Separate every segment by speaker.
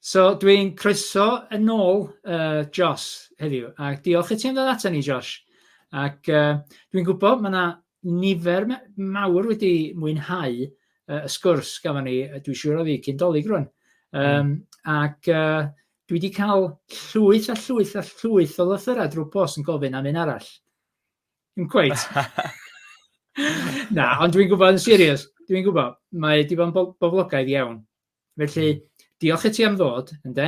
Speaker 1: So dwi'n croeso yn ôl Jos heddiw, a diolch i ti am ddod ata ni, Josh. Ac dwi'n gwybod mae yna nifer mawr wedi mwynhau y sgwrs gafon ni, dwi'n siŵr o fi, cyn dolyg rwan. Ac dwi wedi cael llwyth a llwyth a llwyth o lythyrau drwy post yn gofyn am un arall. Dim cweit. Na, ond dwi'n gwybod yn serious. Dwi'n gwybod, mae wedi bod yn boblogaidd iawn. Felly, diolch i ti am ddod, ynde?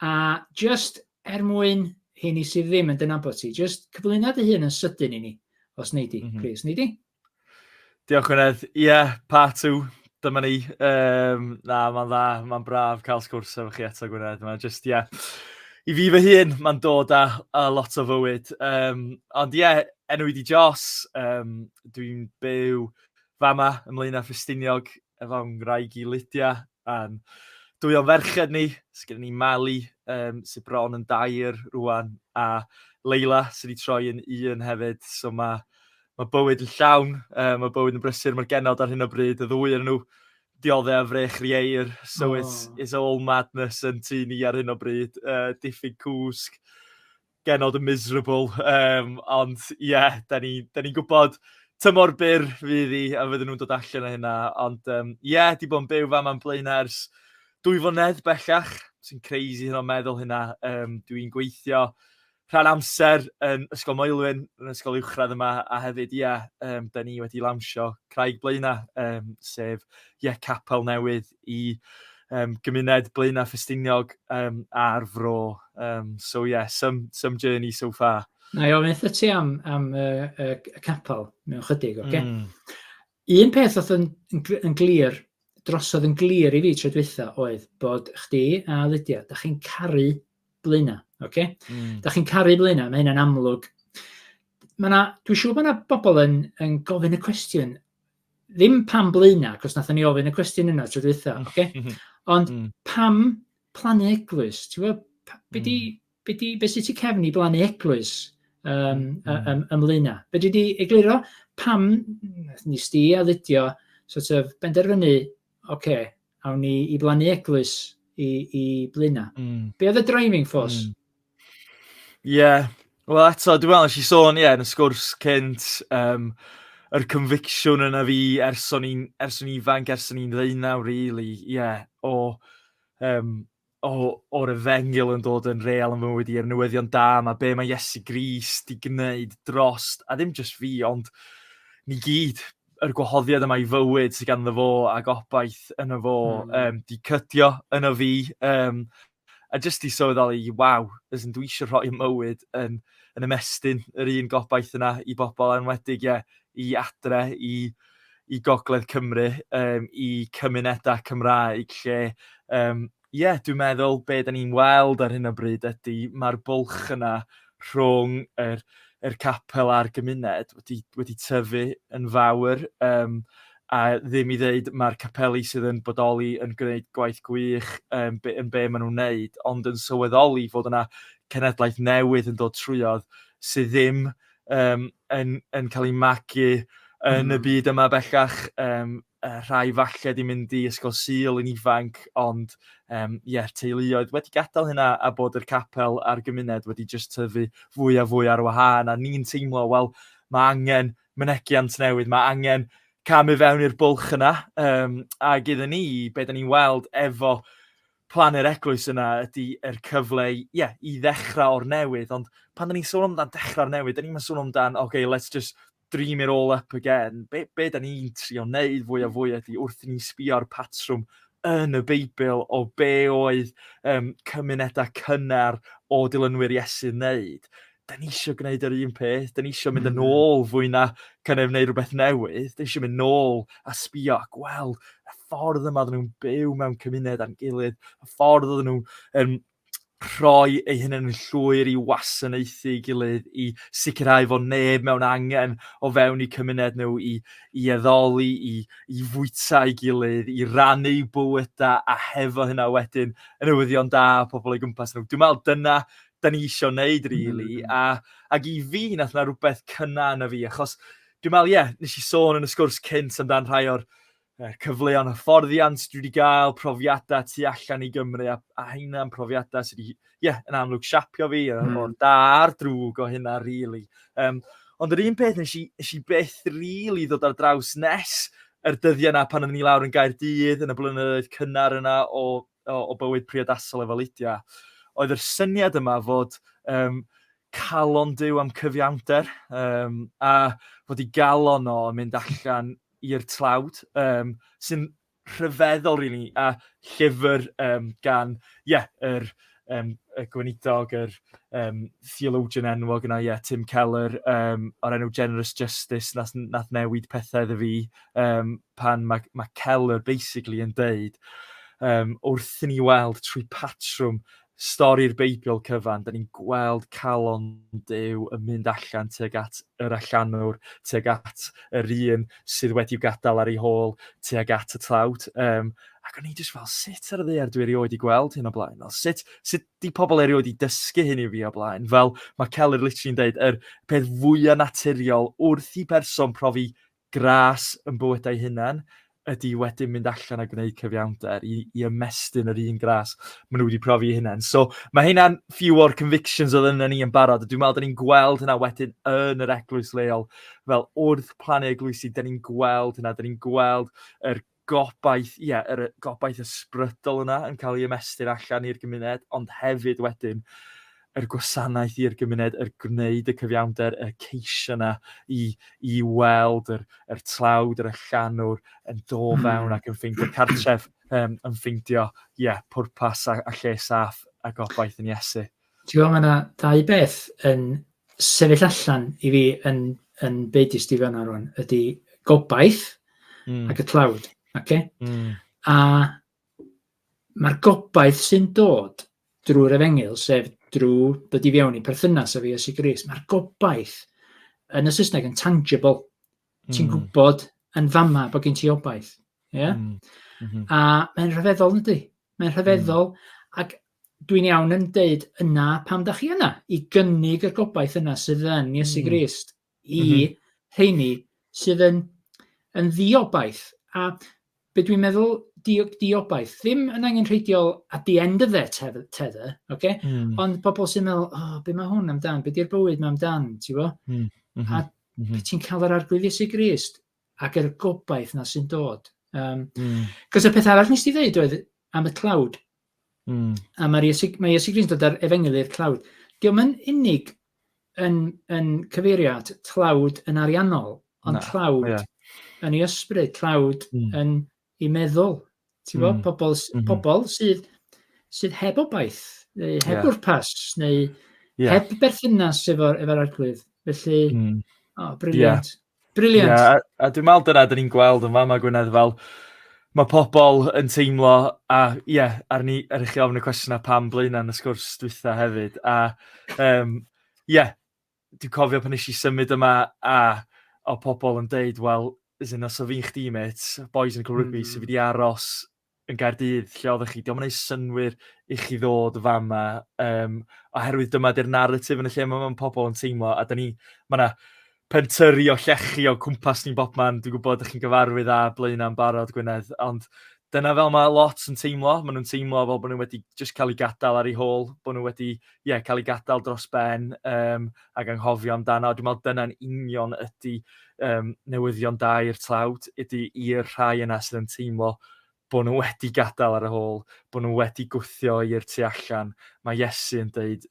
Speaker 1: A just mwyn hyn i sydd ddim yn dynabod ti, just cyflwyno dy hun yn sydyn i ni, os nei di, please, nei di?
Speaker 2: Diolch wnaeth. Ie, part 2. Dyma ni. Na, mae'n dda, mae'n braf cael sgwrs efo chi eto, Gwynedd. Mae'n just, ie, i fi fy hun, mae'n dod â lot o fywyd. Ond ie, enw i di Jos. Dwi'n byw fama ym Blaenau Ffestiniog efo ngwraig i Lydia. Dwy o'n ferched ni, sgyn ni Mali, sydd bron yn 2 rwan, a Leila, sydd wedi troi yn 1 hefyd. So mae bywyd yn llawn, mae bywyd yn brysur, mae'r genod ar hyn o bryd, y ddwy yn nhw dioddau a frech rieir, so it's all madness yn tu ni ar hyn o bryd, diffyg cwsg, genod yn miserable, ond ie, da ni'n gwybod tymor byr fydd hi, a fydden nhw'n dod allan o hynna, ond ie, di bod yn byw fam am Blaenau ers 2 flynedd bellach, sy'n crazy hyn o'n meddwl hynna, dwi'n gweithio rhan amser yn ysgol Moelwyn, yn ysgol uwchradd yma, a hefyd, ie, da ni wedi lawnsio Craig Blaenau, sef, ie, capel newydd i gymuned Blaenau Ffestiniog ar fro. So, ie, some journey so far.
Speaker 1: Na i ofyn wrtho ti am y capel mewn chydig, oce? Un peth oedd yn glir, drosodd yn glir i fi tro dwytha oedd bod chdi a Lydia, da chi'n caru Blaenau, oce? Da chi'n caru Blaenau, mae hynna'n amlwg. Dwi'n siŵr bod yna bobl yn gofyn y cwestiwn, ddim pam Blaenau, cos nathon ni ofyn y cwestiwn yna tro dwytha, oce? Ond pam plannu eglwys? Be sydd ti cefn i blannu eglwys ym Blaenau? Be di egluro? Pam nes ti a Lydia sort of benderfynu, oce, awn ni i blannu eglwys i Blaenau. Be oedd y driving force?
Speaker 2: Ie, wel eto, dwi'n meddwl nes i sôn, yn y sgwrs cynt, yr conviction yna fi ers o'n ifanc, ers o'n i'n 19, really, o'r efengil yn dod yn real yn fy mywyd i'r newyddion da, a be mae Iesu Grist di gwneud drost, a ddim just fi, ond ni gyd, yr gwahoddiad yma i fywyd sydd ganddo fo a gobaith yna fo di cydio yna fi, a jyst i sylweddoli, waw, dwi eisiau rhoi mywyd yn ymestyn yr un gobaith yna i bobl enwedig, i adre, i Gogledd Cymru, i cymunedau Cymraeg, lle, dwi'n meddwl be da ni'n weld ar hyn o bryd ydy, mae'r bwlch yna rhwng yr capel a'r gymuned wedi tyfu yn fawr, a ddim i ddeud mae'r capeli sydd yn bodoli yn gwneud gwaith gwych yn be maen nhw'n wneud, ond yn sylweddoli fod yna cenedlaeth newydd yn dod trwyodd sydd ddim yn cael ei magu yn y byd yma bellach. Rhai falle di mynd i ysgol Sul yn ifanc, ond teuluoedd wedi gadael hynna a bod yr capel a'r gymuned wedi just tyfu fwy a fwy ar wahân, a ni'n teimlo, wel, mae angen mynegiant newydd, mae angen camu fewn i'r bwlch yna, a gyda ni, be da ni'n weld efo plannu'r eglwys yna ydy yr cyfle i ddechrau o'r newydd, ond pan da ni'n sôn amdan dechrau'r newydd, da ni'n sôn amdan, okay, let's just dream it all up again. Be da ni'n trio wneud fwy a fwy ydy wrth i ni sbio ar patrwm yn y Beibl o be oedd cymunedau cynnar o dilynwyr Iesu'n wneud. Da ni eisiau gwneud yr un peth, da ni eisiau mynd yn ôl fwy na wneud rhywbeth newydd, da ni eisiau mynd nôl a sbio a gweld y ffordd yma oedden nhw'n byw mewn cymuned a'n gilydd, y ffordd oedden nhw'n rhoi eu hunain yn llwyr i wasanaethu gilydd, i sicrhau fod neb mewn angen o fewn i cymuned nhw, i eddoli, i fwyta i gilydd, i rhannu bywydau, a hefo hynna wedyn yn newyddion da pobl o'i gwmpas nhw. Dwi'n meddwl dyna da ni eisiau wneud, really, ac i fi nath na rhywbeth cynna yna fi, achos dwi'n meddwl, nes i sôn yn y sgwrs cynt amdan rhai o'r cyfleon hyfforddiant dwi wedi gael, profiadau tu allan i Gymru, a hynna'n profiadau sydd wedi, yn amlwg siapio fi, o'r da a'r drwg o hynna, really. Ond yr un peth nes i beth really ddod ar draws nes yr dyddiau yna pan o'n i lawr yn Gaerdydd yn y blynyddoedd cynnar yna o bywyd priodasol efo Lydia, oedd yr syniad yma fod calon Duw am cyfiawnder, a fod i galon o mynd allan i'r tlawd, sy'n rhyfeddol, really, a llyfr gan, y gweinidog, yr theologian enwog yna, Tim Keller, o'r enw Generous Justice, nath newid pethau iddo fi, pan mae Keller basically yn deud, wrth i ni weld trwy patrwm stori'r Beibl cyfan, da ni'n gweld calon Duw yn mynd allan tuag at yr allanwr, tuag at yr un sydd wedi'w gadael ar ei hôl, tuag at y tlawd. Ac o'n i jyst fel, sut ar y ddaear dwi erioed i gweld hyn o blaen? Sut di pobl erioed i dysgu hyn i fi o blaen? Fel mae Keller literally'n deud, yr peth fwyaf naturiol wrth i person profi gras yn bywydau hunan, ydy wedyn mynd allan a gwneud cyfiawnder i ymestyn yr un gras maen nhw wedi profi hunain. So mae hynna'n few o'r convictions oedd yna ni yn barod, a dwi'n meddwl da ni'n gweld hynna wedyn yn yr eglwys leol, fel wrth plannu eglwysi, da ni'n gweld hynna, da ni'n gweld yr gobaith, yr gobaith ysbrydol yna yn cael ei ymestyn allan i'r gymuned, ond hefyd wedyn yr gwasanaeth i'r gymuned, gwneud y cyfiawnder, y ceisio yna i weld yr tlawd, yr allanwr yn dod fewn ac yn ffeindio cartref, yn ffeindio, pwrpas a lle saff a gobaith yn Iesu.
Speaker 1: Ti'n gwybod, mae yna dau beth yn sefyll allan i fi yn beidis di fanna rwan, ydy gobaith ac y tlawd. Okay? A mae'r gobaith sy'n dod drwy'r Efengyl, sef drwy dod i fewn i perthynas â fi Iesu Grist, mae'r gobaith yn y Saesneg yn tangible. Ti'n gwybod yn fama bod gen ti obaith. Yeah? A mae'n rhyfeddol, ydy. Mae'n rhyfeddol, ac dwi'n iawn yn deud yna pam da chi yna, i gynnig y gobaith yna sydd yn Iesu Grist i rheini sydd yn ddiobaith. A be dwi'n meddwl diobaith, ddim yn angenrheidiol at the end of their tether, okay? Ond pobl sy'n meddwl, be mae hwn amdan, be di'r bywyd mae amdan, ti'n bo? A ti'n cael yr arglwydd Iesu Grist ac yr gobaith na sy'n dod. Cos y peth arall nes ti ddeud oedd am y tlawd, a mae Iesu Grist dod ar Efengyl i'r tlawd. Diolch yn unig yn cyfeiriad tlawd yn ariannol, ond tlawd yn ei ysbryd, tlawd yn ei meddwl. Ti'n bod, pobl sydd heb obaith, neu heb wrpas, neu heb berthynas efo'r arglwydd. Felly, briliant. Briliant.
Speaker 2: A dwi'n meddwl dyna dyn ni'n gweld yn fama Gwynedd fel, mae pobl yn teimlo, a ar eich ofyn y cwestiwn pam Blaenau yn y sgwrs dwytha hefyd. A dwi'n cofio pan nes i symud yma, a o pobl yn deud, wel, os o fi'n chdi, mate, boys yn cael rygbi, sydd wedi aros yn Gaerdydd, lle oeddech chi, diolch yn ei synwyr i chi ddod fama, oherwydd dyma di'r narratif yn y lle mae'n pobl yn teimlo, a mae yna pentyrru o llechi o cwmpas ni'n bobman, dwi'n gwybod ydych chi'n gyfarwydd â Blaenau yn barod, Gwynedd, ond dyna fel mae lot yn teimlo, maen nhw'n teimlo fel bod nhw wedi just cael ei gadael ar ei hôl, bod nhw wedi cael ei gadael dros ben ac anghofio amdano. Dwi'n meddwl dyna'n union ydy newyddion da i'r tlawd, ydy i'r rhai yna sydd yn teimlo bod nhw wedi gadael ar y hôl, bod nhw wedi gwthio i'r tu allan. Mae Iesu yn deud,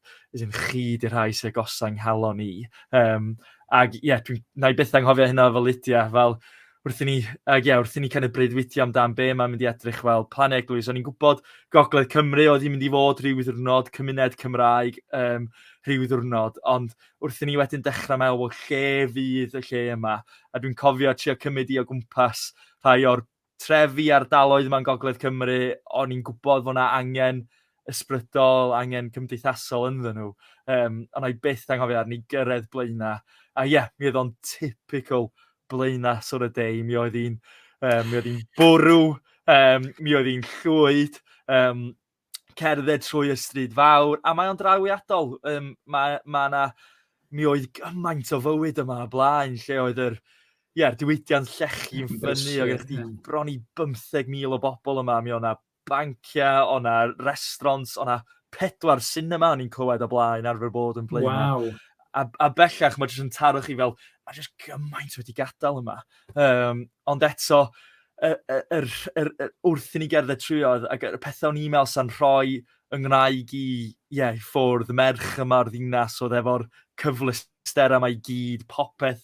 Speaker 2: chi di'r rhai sy'n gosa nghalon ni. Ac na i byth anghofio hynna fel Lydia, fel wrth i ni kind of breuddwydio amdan be mae'n mynd i edrych fel plan eglwys. O'n i'n gwybod Gogledd Cymru oedd hi'n mynd i fod rhyw ddiwrnod, cymuned Cymraeg rhyw ddiwrnod, ond wrth i ni wedyn dechrau meddwl lle fydd y lle yma. A dwi'n cofio trio cymryd i o gwmpas rhai o'r trefi ardaloedd yma'n Gogledd Cymru, o'n i'n gwybod fod yna angen ysbrydol, angen gymdeithasol ynddyn nhw. Ond a'i byth anghofio ar ni gyrraedd Blaenau. A mi oedd o'n typical Blaenau sort of day. Mi oedd hi'n bwrw, mi oedd hi'n llwyd, cerdded trwy y stryd fawr, a mae o'n drawiadol. Mi oedd gymaint o fywyd yma blaen, lle oedd diwydiant llechu yn ffynnu, o gen chdi bron i 15,000 o bobl yma, mi o'na banciau, o'na restaurants, o'na 4 cinema o'n i'n clywed o blaen arfer bod yn Blaenau.
Speaker 1: Waw.
Speaker 2: A bellach, mae jyst yn taro chi fel, a jyst gymaint wedi gadael yma. Ond eto, wrth i ni gerdded trwyodd, ac y pethau o'n e-mail sa'n rhoi yng Nghymraeg i ffwrdd, y merch yma o'r ddinas, oedd efo'r cyfleuster yma i gyd, popeth,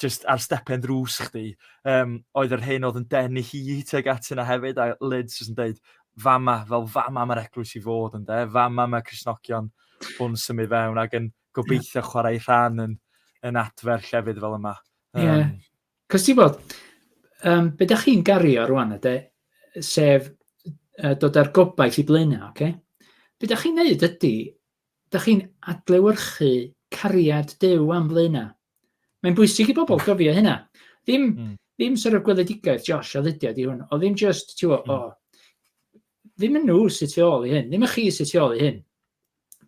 Speaker 2: just ar stepen drws chdi. Oedd yr hyn oedd yn denu hi teg at yna hefyd, a Lids jyst yn dweud, fama mae'r eglwys i fod yn de, fama mae Cristnogion bod yn symud fewn ac yn gobeithio chwarae rhan yn adfer llefydd fel yma.
Speaker 1: Cos ti'n bod, be da chi'n gario rwan yde, sef dod ar gobaith i Blaenau, be da chi'n neud ydy, da chi'n adlewyrchu cariad Duw am Blaenau. Mae'n bwysig i bobl gofio hynna. Ddim sort of gweledigaeth Josh a Lydia di hwn, o ddim just, ddim yn nhw sy'n tu ôl i hyn, ddim yn chi sy'n tu ôl i hyn.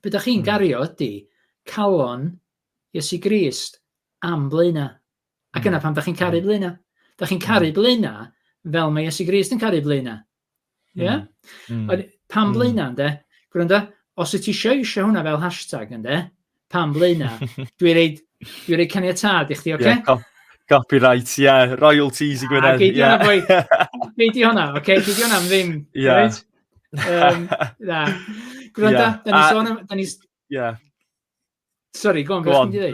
Speaker 1: Be da chi'n gario ydy calon Iesu Grist am Blaenau. Ac yna pam da chi'n caru Blaenau. Da chi'n caru Blaenau fel mae Iesu Grist yn caru Blaenau. Pam Blaenau, ynddo? Gwranda, os wyt ti eisiau hwnna fel hashtag, ynddo? Pam Blaenau. Dwi'n reid caniatad i chdi, oce?
Speaker 2: Copyright, royalties i Gwynedd.
Speaker 1: Gei di hwnna, oce? Gei di hwnna am ddim. Gwranda, da ni sôn am... Sorry, go on, beth ti'n dweud?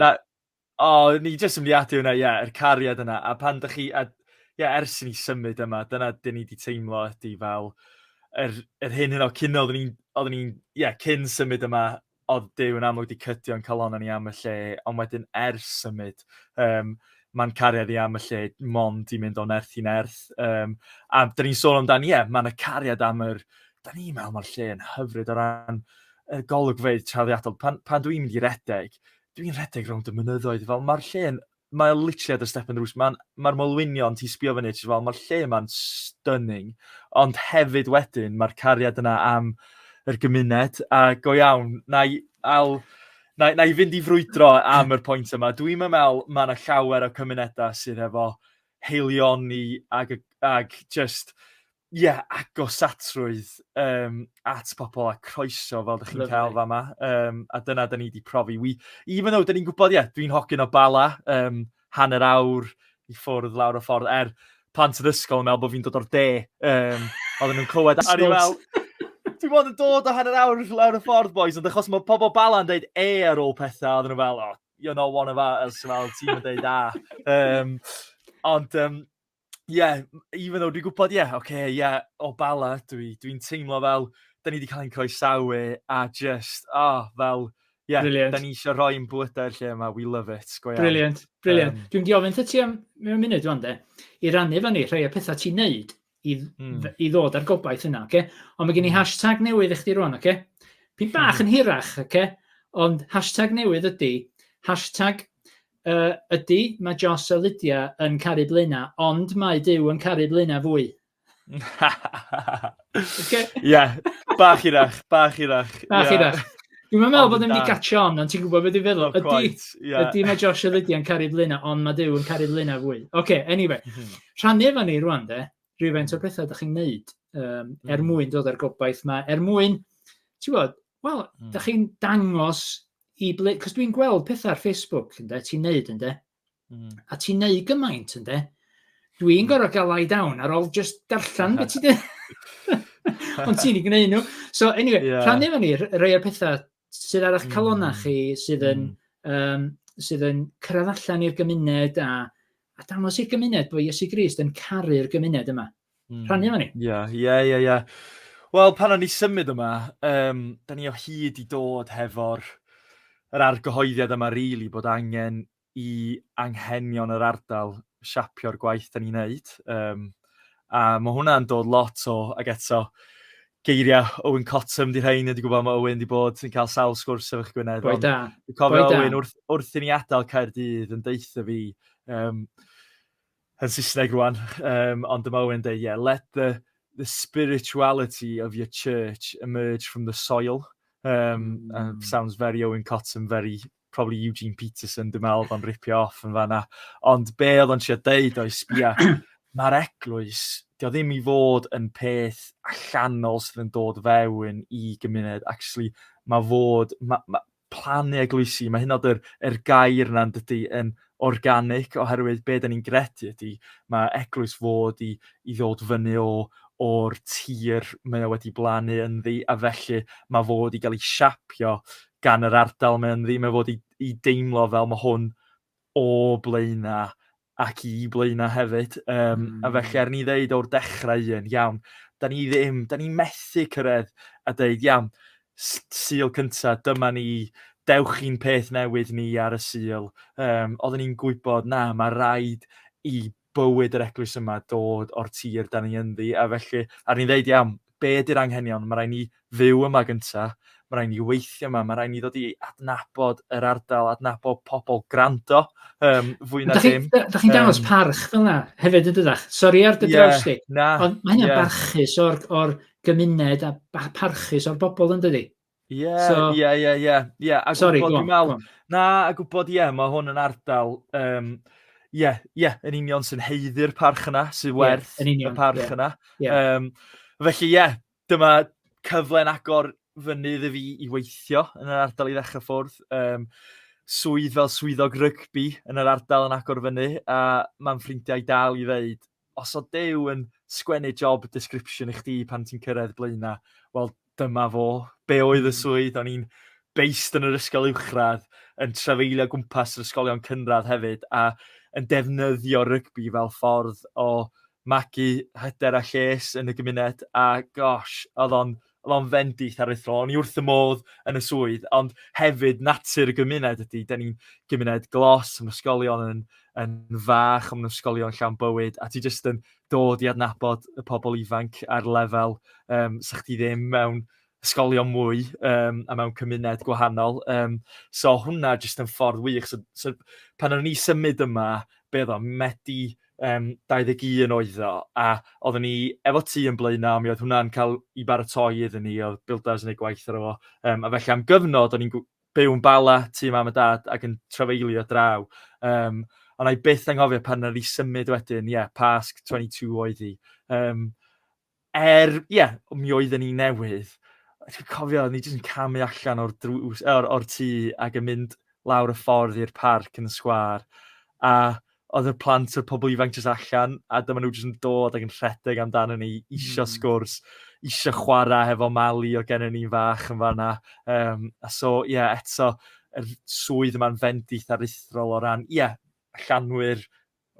Speaker 2: Ni jyst yn mynd i adu hwnna, yr cariad yna. A pan da chi, ers i ni symud yma, dyna dyn ni wedi teimlo ydy fel yr hyn yno cyn oedden ni'n cyn symud yma, oedd Duw yn amlwg wedi cydio yn calon ni am y lle, ond wedyn ers symud, mae'n cariad i am y lle mond i mynd o nerth i nerth. A dyn ni'n sôn amdan, mae'n y cariad am da ni'n meddwl mae'r lle yn hyfryd o ran y golygfeydd traddodiadol. Pan dwi'n mynd i redeg, dwi'n redeg rownd y mynyddoedd, fel mae'r lle mae'n literally ar y stepen drws, mae'r molwynion ti'n sbio fyny, fel mae'r lle mae'n stunning, ond hefyd wedyn mae'r cariad yna am yr gymuned, a go iawn, na i fynd i frwydro am yr pwynt yma. Dwi'n meddwl mae yna llawer o cymunedau sydd efo heilioni ag just... agosatrwydd at pobl a croeso fel ydych chi'n cael fa yma. A dyna da ni wedi profi. Even though da ni'n gwybod, dwi'n hogyn o Bala, hanner awr i ffwrdd lawr o ffordd, plant yn ysgol yn meddwl bod fi'n dod o'r de. Oedden nhw'n clywed, a ni'n meddwl, dwi'n bod yn dod o hanner awr lawr o ffordd, boys, ond achos mae pobl Bala yn dweud ar ôl pethau, oedden nhw fel, you're not one of us, fel ti'n yn dweud Ond, even though dwi'n gwybod, o Bala, dwi'n teimlo fel, da ni wedi cael ein croesawu, a just, fel, da ni eisiau rhoi yn bwydau'r lle yma, we love it.
Speaker 1: Brilliant. Dwi'n diofyn ti am mewn munud, dwi'n i rannu fan ni rhai o pethau ti'n neud i ddod ar gobaith yna, ond mae gen i hashtag newydd i chdi rwan, Pyn bach yn hirach, ond hashtag newydd ydy, hashtag ydy, mae Jos a Lydia yn caru Blaenau, ond mae Duw yn caru Blaenau fwy.
Speaker 2: Bach hirach.
Speaker 1: Dwi'n meddwl bod yn mynd i gatio on, ond ti'n gwybod beth i'n feddwl. Ydy mae Jos a Lydia yn caru Blaenau, ond mae Duw yn caru Blaenau fwy. Anyway, rhannu fan ni rwan, rhywfaint o bethau ydych chi'n neud mwyn dod ar gobaith yma, mwyn, ti'n bod, da chi'n dangos cos dwi'n gweld pethau ar Facebook, ti'n neud, a ti'n neud gymaint, dwi'n gorfod gael lie down ar ôl just darllen beth ti'n neud. Ond ti'n i gwneud nhw. So, anyway, rhannu fan ni, rhai o'r pethau sydd ar eich calonach chi, sydd yn cyrraedd allan i'r gymuned, a dangos i'r gymuned bod Iesu Grist yn caru'r gymuned yma. Rhannu fan ni.
Speaker 2: Wel, pan o'n i symud yma, da ni o hyd i dod hefo'r argyhoeddiad yma rili bod angen i anghenion yr ardal siapio'r gwaith da ni'n neud. A mae hwnna'n dod lot ag eto, geiriau Owen Cottam di rhain, ydi gwybod mae Owen di bod yn cael sawl sgwrs efo chi Gwynedd.
Speaker 1: Boi da.
Speaker 2: Dwi'n cofio Owen wrth i ni adael Caerdydd yn deitha fi, yn Saesneg rwan, ond dyma Owen dweud, let the spirituality of your church emerge from the soil. And sounds very Owen Cottam, very probably Eugene Peterson, dwi'n meddwl, o'n ripio off yn fanna. Ond be oedd o'n siarad deud o'i sbia, mae'r eglwys, di o ddim i fod yn peth allanol sydd yn dod fewn i gymuned. Actually, mae plannu eglwysi, mae hyn yr gair yna'n dydy yn organic, oherwydd be da ni'n gredu ydy, mae eglwys fod i ddod fyny o'r tir mae o wedi blannu ynddi, a felly mae fod i gael ei siapio gan yr ardal mae ynddi, mae fod i deimlo fel mae hwn o Blaenau ac i Blaenau hefyd. A felly ni ddeud o'r dechrau iawn, da ni methu cyrraedd a dweud, iawn, Sul cyntaf, dyma ni, dewch chi'n peth newydd ni ar y Sul. Oedden ni'n gwybod, na, mae rhaid i bywyd yr eglwys yma dod o'r tir da ni ynddi, a felly, a ni'n dweud, iawn, be ydy'r anghenion? Mae rhaid ni fyw yma gyntaf, mae rhaid ni weithio yma, mae rhaid ni ddod i adnabod yr ardal, adnabod pobl grando, fwy na dim.
Speaker 1: Da chi'n dangos parch fel yna, hefyd yn dydach? Sori ar dy draws di. Ond mae hynny'n barchus o'r gymuned a parchus o'r bobl yn dydi?
Speaker 2: Ie.
Speaker 1: Sori, go on.
Speaker 2: A gwybod, mae hwn yn ardal, yn union sy'n heiddi'r parch yna, sy'n werth y parch yna. Felly, dyma cyfle'n agor fynydd i fi i weithio yn yr ardal i ddechrau ffwrdd. Swydd fel swyddog rygbi yn yr ardal yn agor fyny, a mae'n ffrindiau dal i ddeud, os o Duw yn sgwennu job description i chdi pan ti'n cyrraedd Blaenau, wel, dyma fo. Be oedd y swydd? O'n i'n beist yn yr ysgol uwchradd, yn trafeilio gwmpas yr ysgolion cynradd hefyd, a yn defnyddio rygbi fel ffordd o magu hyder a lles yn y gymuned. A gosh, oedd o'n fendith aruthrol. O'n i wrth y modd yn y swydd, ond hefyd natur y gymuned ydy. Da ni'n gymuned glos, yn ysgolion yn fach, yn ysgolion llawn bywyd, a ti jyst yn dod i adnabod y pobl ifanc ar lefel sa chdi ddim mewn ysgolion mwy a mewn cymuned gwahanol. So hwnna jyst yn ffordd wych. So pan o'n ni symud yma, be oedd o, Medi 21 oedd o, a oedden ni efo tŷ yn Blaenau, mi oedd hwnna'n cael i baratoi iddyn ni, oedd builders yn ei gwaith ar efo. A felly am gyfnod, o'n ni'n byw yn Bala, tŷ mam a dad, ac yn trafeilio draw. Ond a'i byth angofio pan o'n i symud wedyn, Pasg 22 oedd hi. Mi oedden ni newydd. Dwi'n cofio, ni jyst yn camu allan o'r tŷ ac yn mynd lawr y ffordd i'r parc yn y sgwâr. A oedd y plant o'r pobl ifanc jyst allan, a dyma nhw jyst yn dod ac yn rhedeg amdano ni, isio sgwrs, isio chwarae hefo Mali o gennym ni'n fach yn fanna. Eto, yr swydd yma'n fendith aruthrol o ran, allanwyr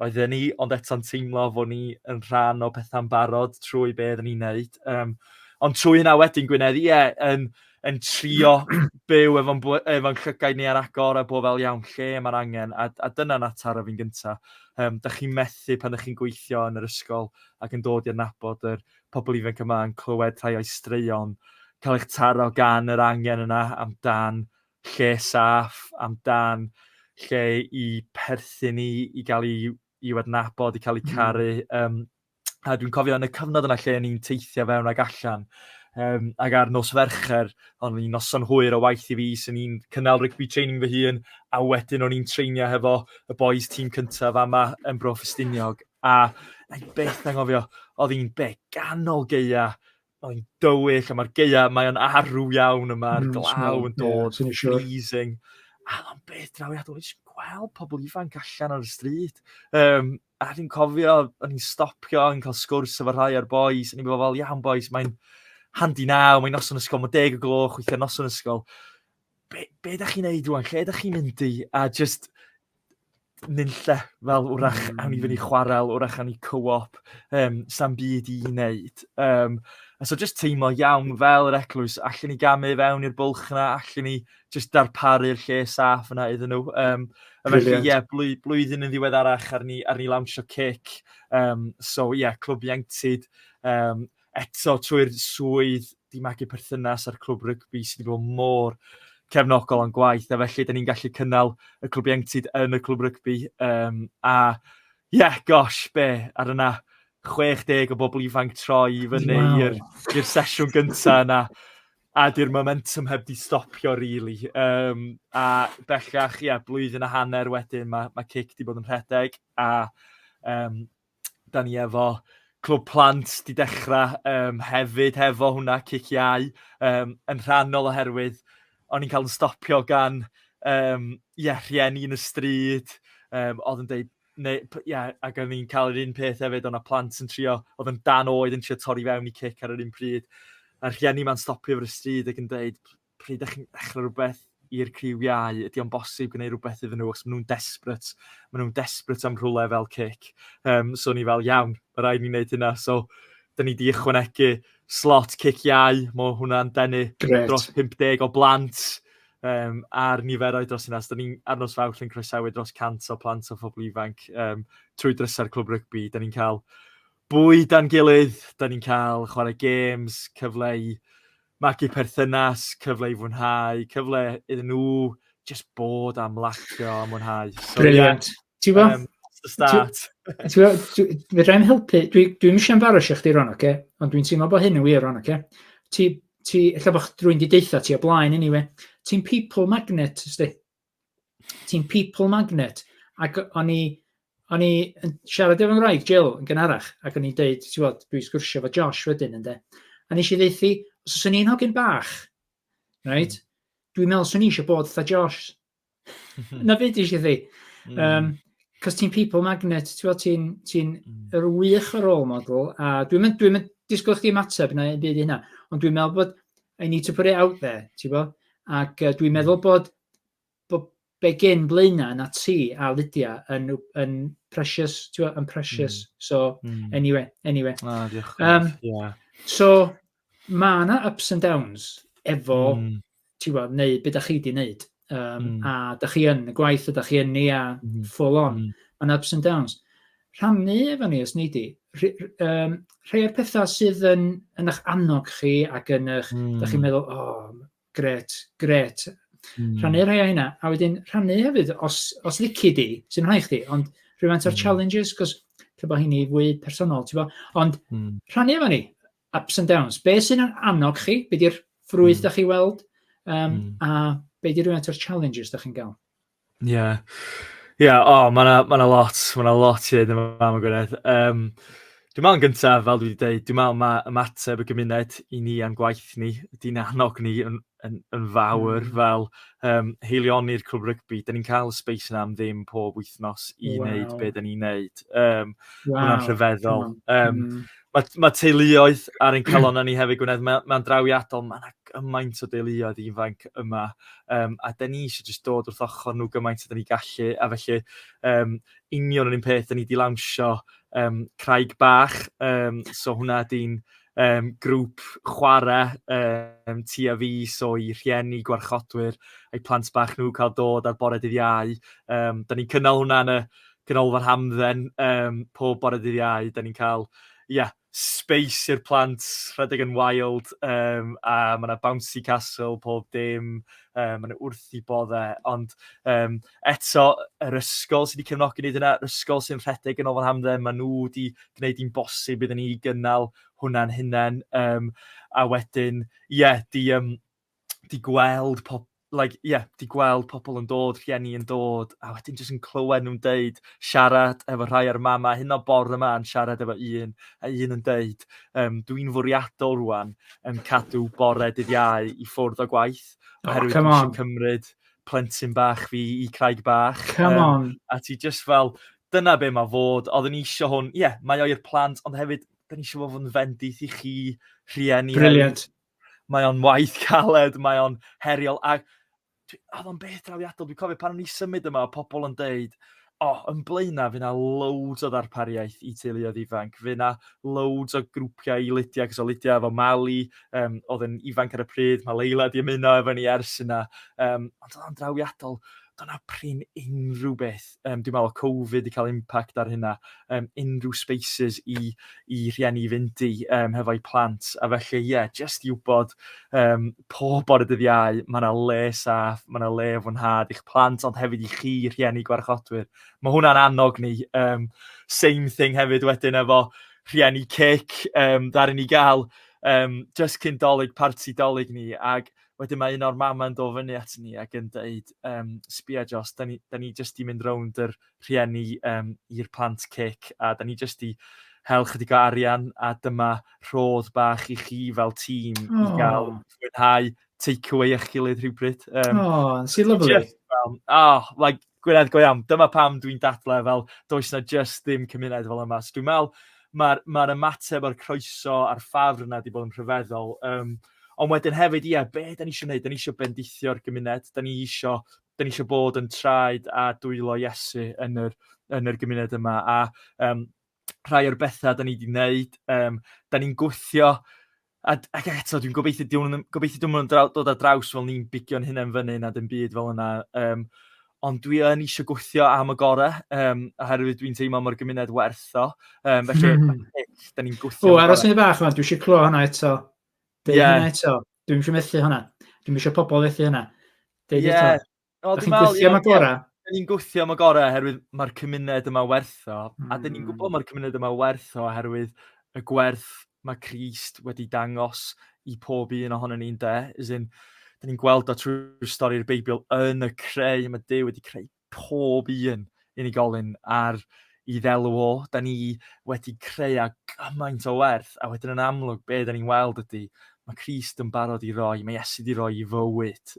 Speaker 2: oedden ni, ond eto'n teimlo fod ni yn rhan o pethau'n barod trwy be oedden ni'n neud. Ond trwy hynna wedyn Gwynedd, yn trio byw efo'n llygaid ni ar agor a bod fel iawn lle mae'r angen, a dyna'n ataro fi'n gyntaf. Da chi'n methu pan da chi'n gweithio yn yr ysgol ac yn dod i adnabod yr pobl ifanc yma yn clywed rhai o'i straeon, cael eich taro gan yr angen yna amdan lle saff, amdan lle i perthyn i gael i'w adnabod, i cael ei caru. A dwi'n cofio yn y cyfnod yna lle ni'n teithio fewn ag allan, ac ar nos Fercher, o'n i'n noson hwyr o waith i fi, sy'n ni'n cynnal rygbi training fy hun, a wedyn o'n i'n treinio hefo y boys tîm cyntaf yma yn Blaenau Ffestiniog. A beth angofio, oedd hi'n ganol geia, oedd hi'n dywyll, a mae'r geia, mae'n arw iawn yma, glaw yn dod, freezing. A oedd o'n beth drawiadol, o'n i'n gweld pobl ifanc allan ar y stryd. A dwi'n cofio, o'n i'n stopio, yn cael sgwrs efo rhai o'r boys, a ni'n bod fel, iawn boys, mae'n handi naw, mae'n noson ysgol, mae'n 10 o gloch, weithio noson ysgol. Be da chi'n neud rwan? Lle da chi'n mynd i? A just nynlle, fel wrach awn i fyny chwarel, wrach awn i co-op, sa'n byd i wneud. A so just teimlo iawn fel yr eglwys, allan ni gamu fewn i'r bwlch yna, allan ni just darparu'r lle saff yna iddyn nhw. A felly, blwyddyn yn ddiweddarach ar ni lawnsio cic. Clwb ieuenctid. Eto trwy'r swydd di magu perthynas ar clwb rygbi sydd wedi bod mor cefnogol o'n gwaith. A felly, da ni'n gallu cynnal y clwb ieuenctid yn y clwb rygbi. Ar yna 60 o bobl ifanc troi i fyny i'r sesiwn gyntaf yna. A di'r momentum heb di stopio, really. A bellach, blwyddyn a hanner wedyn, mae cic di bod yn rhedeg, a da ni efo clwb plant di dechrau hefyd hefo hwnna, ciciau, yn rhannol oherwydd o'n i'n cael yn stopio gan rhieni yn y stryd, oedd yn deud, ac o'n i'n cael yr un peth hefyd, o'na plant yn trio, oedd yn dan oed yn trio torri fewn i cic ar yr un pryd, a'r rhieni ma'n stopio fy'r stryd ac yn deud, pryd ydych chi'n dechrau rhywbeth i'r criw iau, ydy o'n bosib gwneud rhywbeth iddyn nhw, os maen nhw'n desperate am rhywle fel cic. So ni fel, iawn, mae rhaid ni wneud hynna. So, da ni di ychwanegu slot cic iau, mae hwnna'n denu dros 50 o blant a'r niferoedd dros hynna. So, da ni'n arnos fawr yn croesawu dros 100 o plant o phobl ifanc trwy drysau'r clwb rygbi. Da ni'n cael bwyd a'n gilydd, da ni'n cael chwarae games, cyfle i magu perthynas, cyfle i fwynhau, cyfle iddyn nhw just bod am lacio a mwynhau. So,
Speaker 1: brilliant. Ti'n bo?
Speaker 2: The start.
Speaker 1: Fydda'n helpu, dwi'n eisiau embarrassio chdi ron, ond dwi'n teimlo bod hyn yn wir ron, ella bod rwy'n di deitha ti o blaen, anyway. Ti'n people magnet, ysdi? Ti'n people magnet. Ac o'n i siarad efo'n Ngwraig, Jill, yn gynharach, ac o'n i'n deud, dwi'n sgwrsio fo Josh wedyn, ynddo. A nes i ddeithi, os oes ni'n hogyn bach, right, dwi'n meddwl swn i eisiau bod fatha Josh. Na beth eisiau ddi. Cos ti'n people magnet, ti'n yr wych o role model, a dwi'n mynd disgwyl chdi ymateb na byd hynna, ond dwi'n meddwl bod I need to put it out there, ti'n bo? Ac dwi'n meddwl bod be gen Blaenau na ti a Lydia yn precious, ti'n bo, yn precious. So, anyway.
Speaker 2: Diolch.
Speaker 1: So, mae yna ups and downs efo, ti'n bo, neu beth da chi di wneud. A da chi yn y gwaith, a da chi yn ni a full on. Mae'n ups and downs. Rhannu efo ni, os ni di, rhai o'r pethau sydd yn eich annog chi ac yn eich, da chi'n meddwl, gret. Rhannu rhai o hynna. A wedyn rhannu hefyd, os lici di, sy'n rhai chdi, ond rhywfaint o'r challenges, cos lle bod hynny fwy personol, ti'n bo. Ond rhannu efo ni, ups and downs. Be sy'n annog chi? Be di'r ffrwyth da chi weld? A be di'r rhywfaint o'r challenges da chi'n gael?
Speaker 2: Mae'n lot i ddweud yma am y Gwynedd. Dwi'n meddwl yn gyntaf, fel dwi wedi dweud, dwi'n meddwl mae ymateb y gymuned i ni a'n gwaith ni, di'n annog ni yn fawr fel heilioni'r clwb rygbi. Da ni'n cael y space yna am ddim pob wythnos i wneud be da ni'n wneud. Hwna'n rhyfeddol. Mae teuluoedd ar ein calonna ni hefyd Gwynedd, mae'n drawiadol, mae'n gymaint o deuluoedd ifanc yma, a da ni eisiau just dod wrth ochr nhw gymaint o da ni gallu, a felly union yr un peth, da ni wedi lawnsio Craig bach, so hwnna di'n grŵp chwarae ti a fi, so i rhieni, gwarchodwyr, a'i plant bach nhw cael dod ar bore dydd Iau. Da ni'n cynnal hwnna yn y Canolfan Hamdden pob bore dydd Iau, da ni'n cael space i'r plant, rhedeg yn wild, a mae yna bouncy castle, pob dim, mae yna wrth i boddau, ond eto, yr ysgol sydd wedi cefnogi ni dyna, yr ysgol sy'n rhedeg yn Canolfan Hamdden, mae nhw wedi gwneud un bosib iddyn ni gynnal hwnna'n hunain, a wedyn, di gweld di gweld pobl yn dod, rhieni yn dod, a wedyn jyst yn clywed nhw'n deud, siarad efo rhai o'r mama, hyn o bore yma yn siarad efo un, a un yn deud, dwi'n fwriadol rwan yn cadw bore dydd Iau i ffwrdd o gwaith, oherwydd dwi eisiau cymryd plentyn bach fi i Craig bach. A ti just fel, dyna be mae fod, oedden ni eisiau hwn, mae o'i'r plant, ond hefyd, da ni eisiau fod yn fendith i chi, rhieni.
Speaker 1: Brilliant.
Speaker 2: Mae o'n waith caled, mae o'n heriol, a oedd o'n beth drawiadol, dwi'n cofio pan o'n i symud yma, o pobl yn deud, yn Blaenau, fe na loads o ddarpariaeth i teuluoedd ifanc, fe na loads o grwpiau i Lydia, cos o Lydia efo Mali, oedd yn ifanc ar y pryd, mae Leila di ymuno efo ni ers yna, ond oedd o'n drawiadol, do'na prin unrhyw beth. Dwi'n meddwl o Covid wedi cael impact ar hynna. Unrhyw spaces i rhieni fynd i hefo'u plant. A felly, just i wybod pob bore dydd Iau, mae yna le saff, mae yna le fwynhad i'ch plant, ond hefyd i chi, rhieni gwarchodwyr. Mae hwnna'n annog ni. Same thing hefyd wedyn efo rhieni cic, ddaru ni gael just cyn dolyg, parti dolyg ni, ac wedyn mae un o'r mama'n dod fyny at ni ac yn dweud, sbia Jos, da ni just i mynd rownd yr rhieni i'r plant cic, a da ni just i hel chydig o arian, a dyma rhodd bach i chi fel tîm i gael mwynhau take-away eich gilydd rhywbryd.
Speaker 1: Sy'n lyflu.
Speaker 2: Like, Gwynedd go iawn, dyma pam dwi'n dadle fel does na just ddim cymuned fel yma. So dwi'n meddwl mae'r ymateb a'r croeso a'r ffafr yna wedi bod yn rhyfeddol. Ond wedyn hefyd, be da ni eisiau gwneud? Da ni eisiau bendithio'r gymuned. Da ni eisiau bod yn traed a dwylo Iesu yn yr gymuned yma. A rhai o'r bethau da ni wedi gwneud, da ni'n gwthio. Ac eto, dwi'n gobeithio dwi'n dod ar draws fel ni'n bigio'n hynny'n fyny na dim byd fel yna. Ond dwi yn eisiau gwthio am y gorau, oherwydd dwi'n teimlo mae'r gymuned wertho. Felly, da ni'n gwthio.
Speaker 1: Aros yn y bach, dwi eisiau clywed hwnna eto. Hwnna eto. Dwi'n eisiau methu hwnna. Dwi'n eisiau pobl methu hwnna. Da chi'n gwthio am y gorau?
Speaker 2: Da ni'n gwthio am y gorau oherwydd mae'r cymuned yma wertho. A da ni'n gwybod mae'r cymuned yma wertho oherwydd y gwerth mae Crist wedi dangos i pob un ohono ni'n de. Da ni'n gweld o trwy'r stori'r Beibl yn y creu, mae Duw wedi creu pob un unigolyn ar ei ddelw o. Da ni wedi creu a gymaint o werth, a wedyn yn amlwg be da ni'n weld ydy, mae Crist yn barod i roi, mae Iesu wedi roi i fywyd,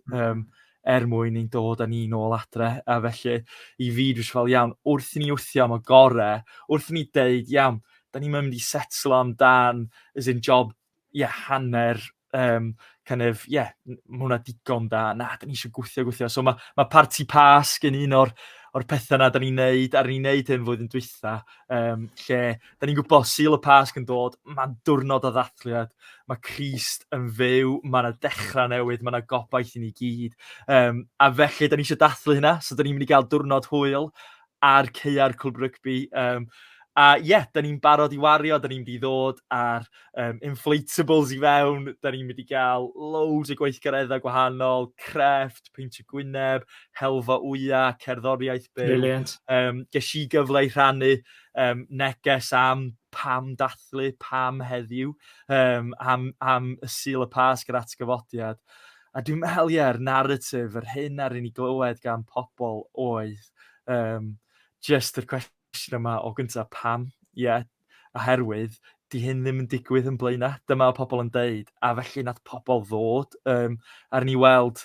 Speaker 2: mwyn ni'n dod â ni nôl adre. A felly, i fi dwi'n fel iawn, wrth i ni wthio am y gorau, wrth i ni deud, iawn, da ni'n mynd i setlo amdan, as in job, hanner, mae hwnna digon da. Na, da ni eisiau gwthio. So mae parti pas gen un o'r pethau na da ni'n neud, a ni'n neud hyn flwyddyn dwytha, lle da ni'n gwybod Sul y Pasg yn dod, mae'n diwrnod o ddathliad, mae Crist yn fyw, mae yna dechrau newydd, mae yna gobaith i ni gyd. A felly, da ni eisiau dathlu hynna, so da ni'n mynd i gael diwrnod hwyl ar caeau'r clwb rygbi. A da ni'n barod i wario, da ni'n mynd i ddod ar inflatables i fewn, da ni'n mynd i gael loads o gweithgareddau gwahanol, crefft, peintio gwyneb, helfa wya, cerddoriaeth byw.
Speaker 1: Brilliant.
Speaker 2: Ges i gyfle i rhannu neges am pam dathlu, pam heddiw, am y Sul y Pasg yr atgyfodiad. A dwi'n meddwl, yr narratif, yr hyn ar un i glywed gan pobl oedd just yr cwestiwn yma o gyntaf pam, oherwydd di hyn ddim yn digwydd yn Blaenau, dyma o pobl yn deud, a felly nath pobl ddod, ar ni weld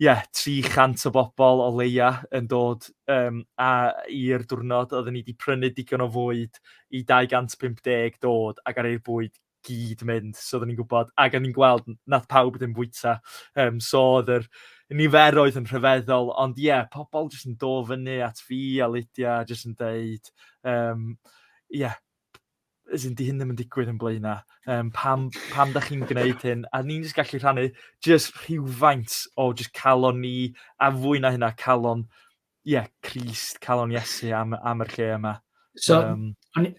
Speaker 2: 300 o bobl o leia yn dod i'r diwrnod, oedden ni wedi prynu digon o fwyd i 250 dod, ac ar e'r bwyd gyd mynd, so oedden ni'n gwybod, ac ni'n gweld nath pawb ddim bwyta, so oedd yr niferoedd yn rhyfeddol, ond pobl jyst yn dod fyny at fi a Lydia, jyst yn deud, as in, di hyn ddim yn digwydd yn Blaenau, pam da chi'n gwneud hyn, a ni'n just gallu rhannu just rhywfaint o just calon ni, a fwy na hynna calon, Crist, calon Iesu am yr lle yma.
Speaker 1: So, un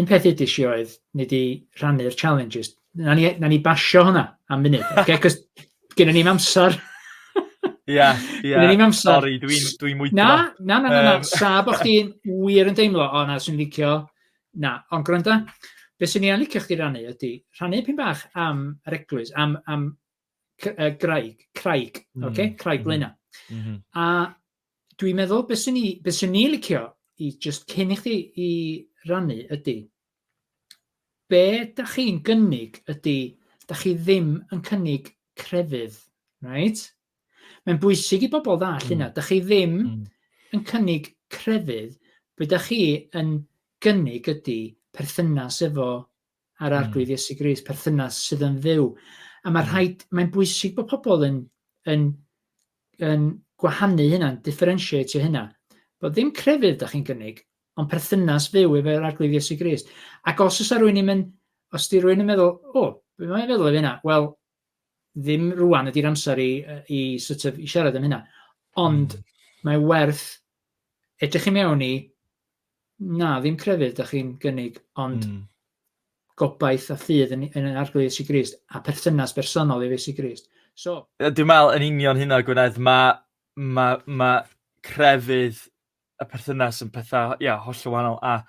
Speaker 1: peth ydys i oedd, ni di rhannu'r challenges, na ni basio hwnna am munud, cos gyda ni'n amser.
Speaker 2: Sorry, dwi'n mwydro.
Speaker 1: Na. Sa bo chdi'n wir yn deimlo, na, sy'n licio. Na, ond gwranda, beth sy'n ni'n licio chdi rannu ydy, rannu pyn bach am yr eglwys, am Craig Blaenau. A dwi'n meddwl, beth sy'n ni'n licio i just cyn i chdi i rannu ydy, be da chi'n gynnig ydy, da chi ddim yn cynnig crefydd, right? Mae'n bwysig i bobl ddall hynna. Da chi ddim yn cynnig crefydd, be da chi yn gynnig ydy perthynas efo ar arglwydd Iesu Grist, perthynas sydd yn fyw. A mae'n bwysig bod pobl yn gwahanu hynna'n differentiatio hynna. Bod ddim crefydd da chi'n gynnig, ond perthynas fyw efo'r arglwydd Iesu Grist. Ac os di rwy'n yn meddwl, be mae'n meddwl efo hynna? Wel, ddim rwan ydy'r amser i siarad am hynna. Ond mae werth edrych i mewn i, na, ddim crefydd da chi'n gynnig, ond gobaith a ffydd yn arglwydd Iesu Grist a perthynas bersonol i Iesu Grist. So,
Speaker 2: dwi'n meddwl yn union hynna, Gwynedd, mae crefydd y perthynas yn pethau, hollol wahanol, a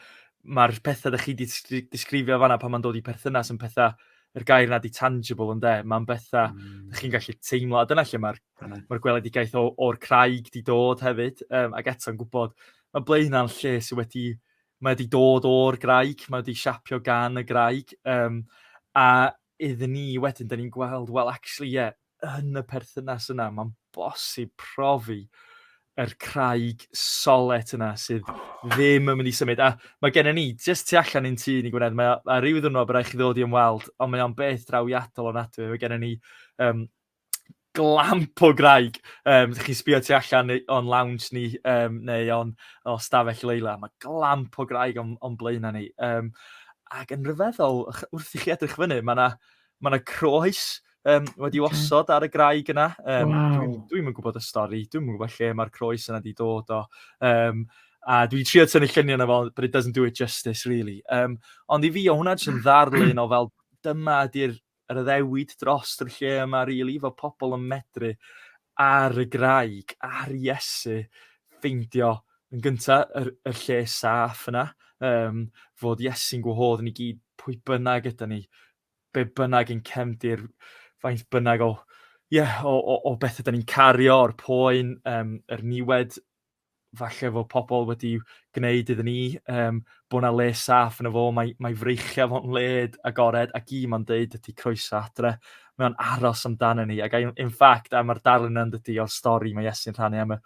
Speaker 2: mae'r pethau da chi wedi disgrifio fanna pan mae'n dod i perthynas yn pethau yr gair yna di tangible yn de, mae'n bethau chi'n gallu teimlo, dyna lle mae'r gweledigaeth o'r Craig di dod hefyd, ac eto'n gwybod, mae Blaenau'n lle sydd wedi dod o'r Graig, mae wedi siapio gan y Graig, a iddyn ni wedyn, da ni'n gweld, wel, actually, yn y perthynas yna, mae'n bosib profi yr Craig solet yna sydd ddim yn mynd i symud. A mae gennym ni, jyst tu allan i'n tŷ ni Gwynedd, mae rhyw ddwrnod bydd rhaid chi ddod i ymweld, ond mae o'n beth drawiadol o'n adwy. Mae gennym ni glamp o graig. Chi'n sbio tu allan o'n lounge ni neu o'n stafell leila. Mae glamp o graig o'n Blaenau ni. Ac yn ryfeddol, wrth i chi edrych fyny, mae yna croes wedi osod ar y graig yna. Dwi'n yn gwybod y stori, dwi'n yn gwybod lle mae'r croes yna wedi dod o. A dwi'n trio tynnu lluniau yna fel, but it doesn't do it justice, really. Ond i fi, o hwnna jyst yn ddarlun o fel, dyma ydy'r addewid dros yr lle yma, really, fel pobl yn medru ar y graig, ar Iesu, ffeindio yn gyntaf yr lle saff yna, fod Iesu'n gwahodd ni gyd pwy bynnag ydyn ni, be bynnag yn cefndir, faint bynnag o beth ydyn ni'n cario o'r poen, yr niwed, falle fod pobl wedi gwneud iddyn ni, bod yna le saff yna fo, mae freichia fo'n led agored, ac mae'n deud ydy croeso adre, mae'n aros amdano ni, ac in fact, mae'r darlun yn dydy o'r stori mae Iesu'n rhannu am y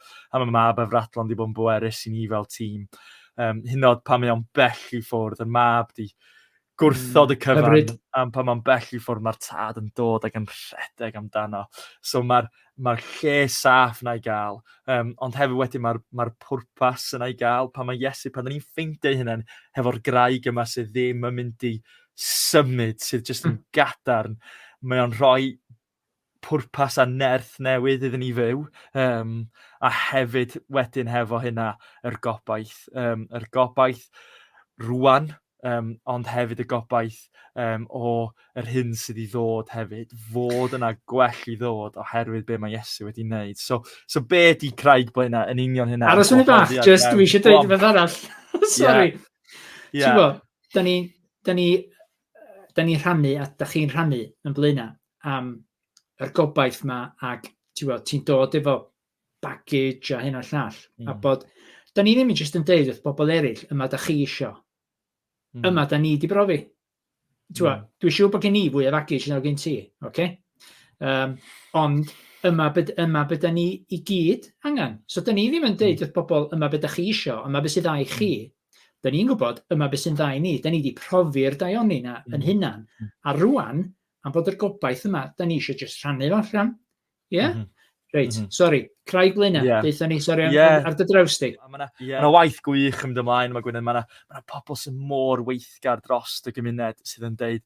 Speaker 2: mab Efratlon wedi bod yn bwerus i ni fel tîm. Hynod pan mae o'n bell i ffwrdd, y mab di gwrthod y cyfan, am pan mae'n bell i ffwrdd, mae'r tad yn dod ac yn rhedeg amdano. So mae'r lle saff yna i gael, ond hefyd wedyn mae'r pwrpas yna i gael, pan mae Iesu, pan ni'n ffeindio hynny hefo'r graig yma sydd ddim yn mynd i symud, sydd jyst yn gadarn, mae o'n rhoi pwrpas a nerth newydd iddyn ni fyw, a hefyd wedyn hefo hynna yr gobaith rwan, ond hefyd y gobaith o yr hyn sydd i ddod hefyd, fod yna gwell i ddod oherwydd be mae Iesu wedi wneud. So be di Craig Blaenau yn union hynna?
Speaker 1: Aros yn y bach, just dwi eisiau dweud beth arall. Sorry. Ti'n bo, da ni rhannu, a da chi'n rhannu yn Blaenau am yr gobaith yma, ac ti'n dod efo baggage a hyn o'r llall, a bod, da ni ddim yn just yn deud wrth bobl eraill, yma da chi isio. Yma da ni di brofi. Dwi'n siŵr bod gen i fwy o baggage na gen ti, okay? Ond yma beth da ni i gyd angen. So da ni ddim yn deud wrth bobl yma beth da chi isio, yma beth sydd dda i chi. Da ni'n gwybod yma beth sy'n dda i ni. Da ni di profi'r daioni na yn hynna'n. A rwan, am bod yr gobaith yma, da ni eisiau just rhannu fo allan. Ie? Reit, sorry, Craig Blaenau, deitha ni, sorry, ar dy draws di. Mae
Speaker 2: yna waith gwych yn mynd ymlaen, mae yna pobl sy'n môr weithgar dros y gymuned sydd yn deud,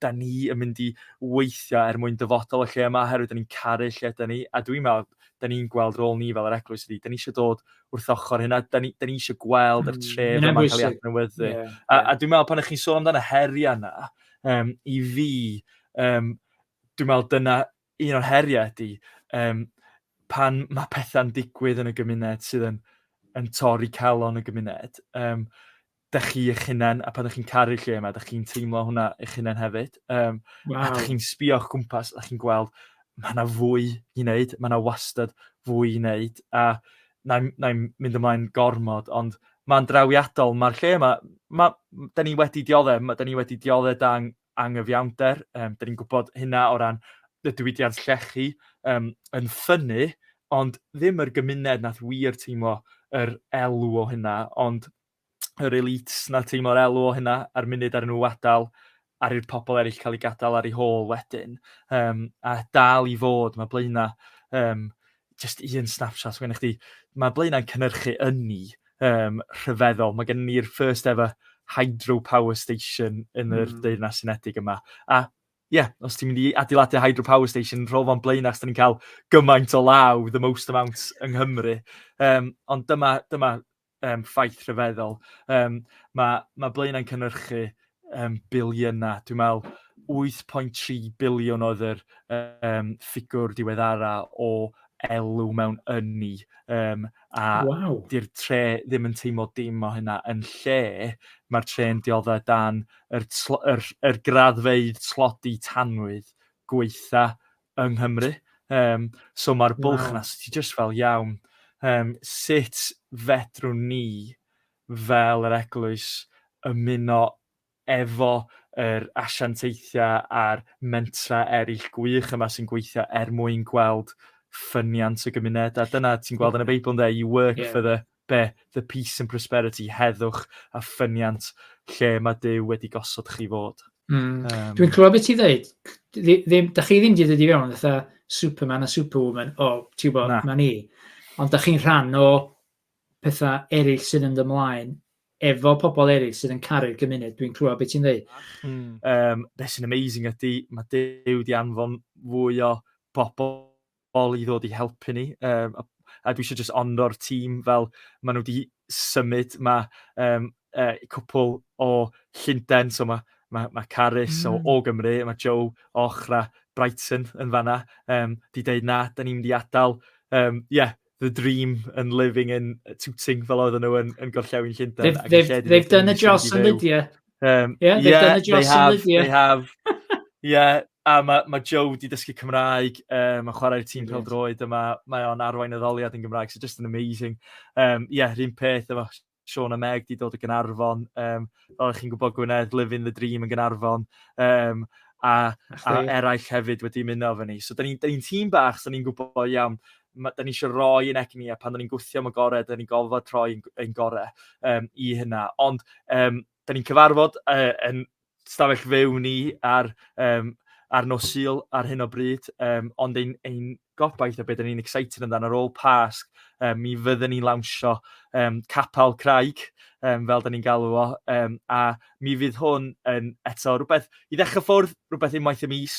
Speaker 2: da ni yn mynd i weithio mwyn dyfodol y lle yma, herwydd da ni'n caru lle da ni, a dwi'n meddwl, da ni'n gweld rôl ni fel yr eglwys ydi, da ni eisiau dod wrth ochr hynna, da ni eisiau gweld yr tref yma'n cael ei adnewyddu. A dwi'n meddwl, pan ych chi'n sôn amdano heriau yna, i fi, dwi'n meddwl dyna un o'r heriau ydi, pan mae pethau'n digwydd yn y gymuned sydd yn torri calon y gymuned, da chi eich hunain, a pan ydych chi'n caru lle yma, da chi'n teimlo hwnna eich hunain hefyd. A da chi'n sbio o'ch gwmpas, da chi'n gweld, mae yna fwy i wneud, mae yna wastad fwy i wneud, a na'n mynd ymlaen gormod, ond mae'n drawiadol, mae'r lle yma, da ni wedi dioddau dan angyfiawnder, da ni'n gwybod hynna o ran y diwydiant llechi yn ffynnu, ond ddim yr gymuned nath wir teimlo yr elw o hynna, ond yr elites na teimlo'r elw o hynna a'r munud ar nhw adael, ar i'r pobl eraill cael ei gadael ar ei hôl wedyn. A dal i fod, mae Blaenau, just un snapshot, mae Blaenau'n cynhyrchu ynni rhyfeddol. Mae gen ni'r first ever hydropower station yn yr Deyrnas Unedig yma. A os ti'n mynd i adeiladu hydropower station, rôl fo'n Blaenau, os da ni'n cael gymaint o law, the most amount yng Nghymru. Ond dyma ffaith rhyfeddol. Mae Blaenau'n cynhyrchu biliynau. Dwi'n meddwl 8.3 biliwn oedd yr ffigwr diweddara o elw mewn ynni, a
Speaker 1: Waw.
Speaker 2: di'r tre ddim yn teimlo dim o hynna, yn lle mae'r tre'n dioddau dan yr graddfeydd tlodi tanwydd gweitha yng Nghymru. So mae'r bwlch yna, ti just fel iawn, sut fedrwn ni fel yr eglwys ymuno efo yr asiantaethau a'r mentra eraill gwych yma sy'n gweithio mwyn gweld ffyniant y gymuned. A dyna ti'n gweld yn y Beibl yn dweud, you work for the peace and prosperity, heddwch a ffyniant lle mae Duw wedi gosod chi fod.
Speaker 1: Dwi'n clywed beth ti dweud. Da chi ddim wedi dod i fewn, fatha Superman a Superwoman, ti'n bod, ma ni. Ond da chi'n rhan o pethau eraill sydd yn ymlaen efo pobl eraill sydd yn caru'r gymuned. Dwi'n clywed beth ti'n dweud.
Speaker 2: Beth sy'n amazing ydy, mae Duw di anfon fwy o bobl i ddod i helpu ni. A dwi eisiau just onro'r tîm fel maen nhw wedi symud. Mae cwpl o Llundain, so mae Carys o Gymru, mae Joe o Ochra Brighton yn fanna. Di deud na, da ni'n mynd i adael, the dream and living in Tooting fel oedden nhw yn Gorllewin Llundain.
Speaker 1: They've done a Jos and Lydia. They've done a Jos and Lydia.
Speaker 2: They have. A mae Joe wedi dysgu Cymraeg, mae chwarae'r tîm pêl-droed, a mae o'n arwain addoliad yn Gymraeg, so just an amazing. Rhywun peth efo Siôn a Meg wedi dod o Gaernarfon, fel chi'n gwybod Gwynedd, living the dream yn Gaernarfon, a eraill hefyd wedi ymuno efo ni. So da ni'n tîm bach, so da ni'n gwybod iawn, da ni eisiau roi yn egni, a pan da ni'n gwthio am y gorau, da ni'n gofod troi yn gorau i hynna. Ond da ni'n cyfarfod yn stafell fyw ni ar nos Sul ar hyn o bryd, ond ein gobaith o beth da ni'n excited amdano ar ôl Pasg, mi fyddwn ni'n lawnsio capel Craig, fel da ni'n galw o, a mi fydd hwn yn eto rhywbeth, i ddechrau ffwrdd, rhywbeth unwaith y mis,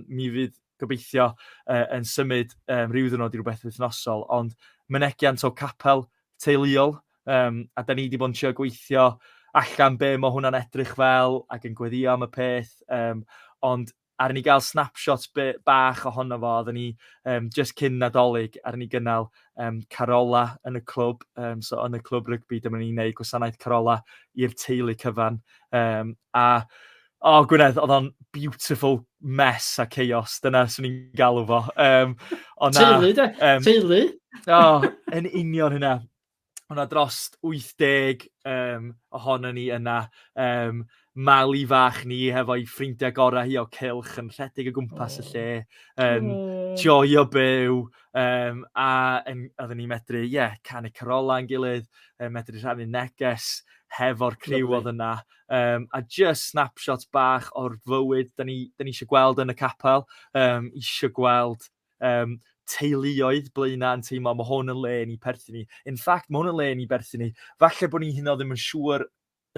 Speaker 2: mi fydd gobeithio yn symud rhyw ddynod i rhywbeth wythnosol, ond mynegiant o capel teuluol, a da ni wedi bod yn trio gweithio allan be mae hwnna'n edrych fel ac yn gweddio am y peth, ond ar ni gael snapshots bach ohono fo, oedden ni just cyn Nadolig, ar ni gynnal Carola yn y clwb, so yn y clwb rygbi, dyma ni'n gwneud gwasanaeth Carola i'r teulu cyfan. Gwynedd, oedd o'n beautiful mess a chaos, dyna sy'n ni'n galw fo.
Speaker 1: Teulu, de? Teulu?
Speaker 2: Yn union hynna. Hwna dros 80 ohono ni yna, Mali fach ni hefo'i ffrindiau gorau hi o cylch yn rhedeg o gwmpas y lle, joio byw, a oedden ni medru, canu Carola yn gilydd, medru rhannu neges hefo'r criw oedd yna, a just snapshots bach o'r fywyd da ni eisiau gweld yn y capel, eisiau gweld teuluoedd Blaenau yn teimlo, mae hwn yn le ni perthyn ni. In fact, mae hwn yn le ni perthyn ni. Falle bod ni hyn o ddim yn siŵr